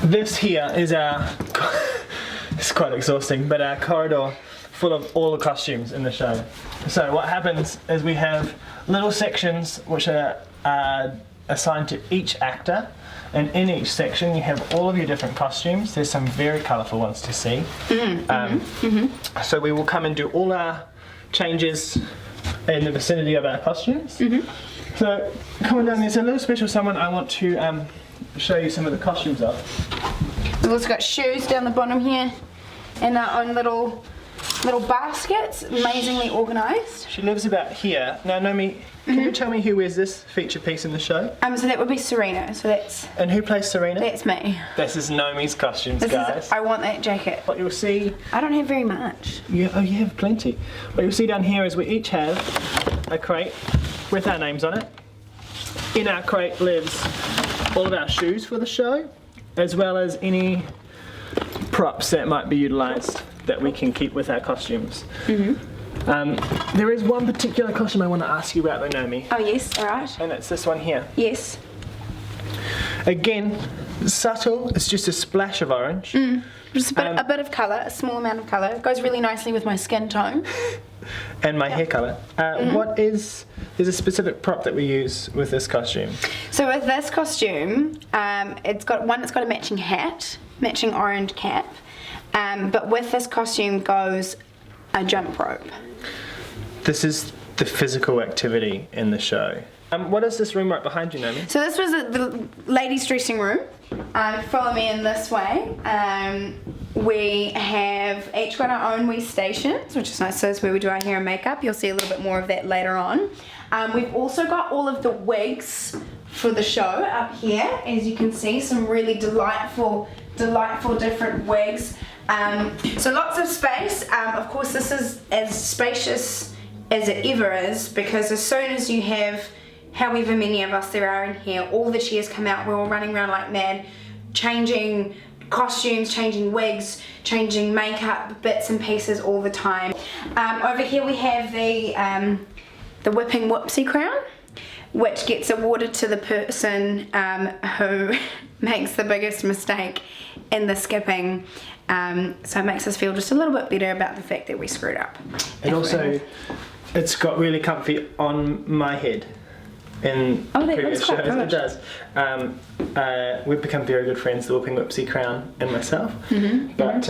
This here is our, it's quite exhausting, but our corridor full of all the costumes in the show. So what happens is we have little sections which are assigned to each actor, and in each section you have all of your different costumes. There's some very colourful ones to see. So we will come and do all our changes in the vicinity of our costumes. So coming down, there's a little special someone I want to show you some of the costumes of. We've also got shoes down the bottom here, and our own little baskets, amazingly organised. She lives about here. Now Nomi, can you tell me who wears this feature piece in the show? So that would be Serena, so that's... And who plays Serena? That's me. This is Nomi's costumes, guys. I want that jacket. What you'll see... I don't have very much. You have plenty. What you'll see down here is we each have a crate with our names on it. In our crate lives all of our shoes for the show, as well as any props that might be utilised that we can keep with our costumes. There is one particular costume I want to ask you about though, Nomi. Oh yes, alright. And it's this one here. Yes. Again, subtle, it's just a splash of orange. Just a bit of colour, a small amount of colour. It goes really nicely with my skin tone. And my hair colour. There's a specific prop that we use with this costume. So with this costume, it's got a matching hat, matching orange cap. But with this costume goes a jump rope. This is the physical activity in the show. What is this room right behind you, Nomi? So this was the ladies' dressing room. Follow me in this way. We have each got our own wee stations, which is nice. So that's where we do our hair and makeup. You'll see a little bit more of that later on. We've also got all of the wigs for the show up here. As you can see, some really delightful different wigs. So lots of space. Of course, this is as spacious as it ever is, because as soon as you have however many of us there are in here, all the chairs come out, we're all running around like mad, changing costumes, changing wigs, changing makeup, bits and pieces all the time. Over here we have the whipping whoopsie crown, which gets awarded to the person who makes the biggest mistake in the skipping. So it makes us feel just a little bit better about the fact that we screwed up. And also, it's got really comfy on my head in previous shows. It does. We've become very good friends, the Whipping Whoopsie Crown and myself. But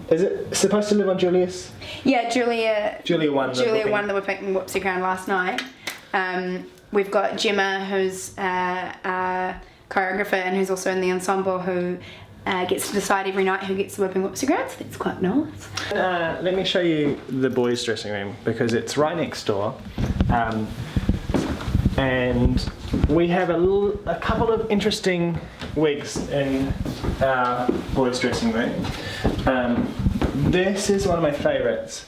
is it supposed to live on Julius? Yeah, Julia won the Whipping Whoopsie Crown last night. We've got Gemma, who's a choreographer and who's also in the ensemble, who gets to decide every night who gets the Whipping Whoopsie Crown, so that's quite nice. Let me show you the boys' dressing room, because it's right next door. And we have a couple of interesting wigs in our boys' dressing room. This is one of my favourites.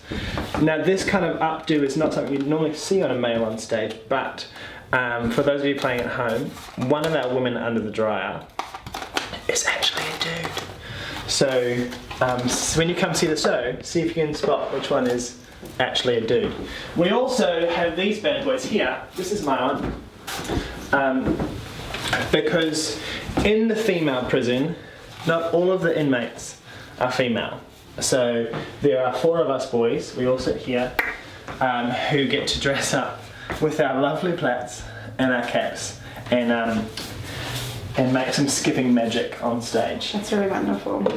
Now this kind of updo is not something you'd normally see on a male on stage, but for those of you playing at home, one of our women under the dryer is actually a dude. So when you come see the show, see if you can spot which one is actually a dude. We also have these bad boys here. This is my one. Because in the female prison, not all of the inmates are female. So there are 4 of us boys, we all sit here, who get to dress up with our lovely plaits and our caps and make some skipping magic on stage. That's really wonderful.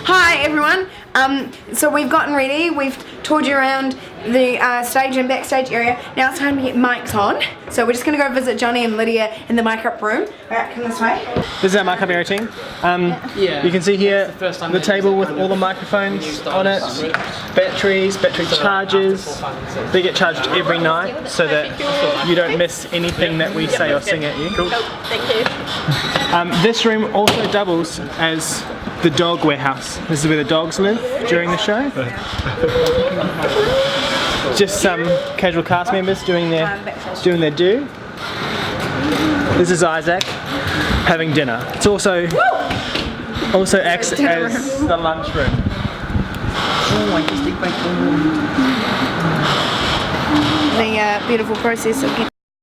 Hi everyone. So we've gotten ready. We've toured you around the stage and backstage area. Now it's time to get mics on. So we're just gonna go visit Johnny and Lydia in the makeup room. Alright, come this way. This is our makeup area team. You can see here the table with all the microphones on it, batteries, battery chargers. They get charged every night so that you don't miss anything that we say or sing at you. Cool, thank you. This room also doubles as the dog warehouse. This is where the dogs live during the show. Just some casual cast members doing their do. This is Isaac having dinner. It's also acts as the lunchroom. The beautiful process of getting